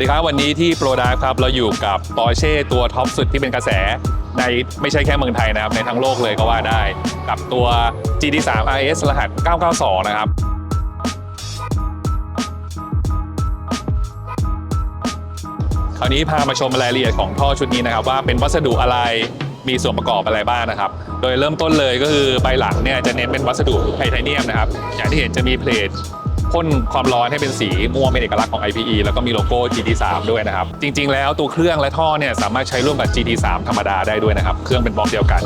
ดีครับวันนี้ที่ Prodrive ครับเราอยู่กับ Porsche ตัวท็อปสุดที่เป็นกระแสในไม่ใช่แค่เมืองไทยนะครับในทั้งโลกเลยก็ว่าได้กับตัว GT3 RS รหัส 992 นะครับคราวนี้พามาชมรายละเอียดของท่อชุดนี้นะครับว่าเป็นวัสดุอะไรมีส่วนประกอบอะไรบ้างนะครับโดยเริ่มต้นเลยก็คือใบหลังเนี่ยจะเน้นเป็นวัสดุไทเทเนียมนะครับอย่างที่เห็นจะมีเพลทพ่นความร้อนให้เป็นสีม่วงเป็นเอกลักษณ์ของ IPE แล้วก็มีโลโก้ GT3 ด้วยนะครับจริงๆแล้วตัวเครื่องและท่อเนี่ยสามารถใช้ร่วมกับ GT3 ธรรมดาได้ด้วยนะครับเครื่องเป็นบล็อกเดียวกัน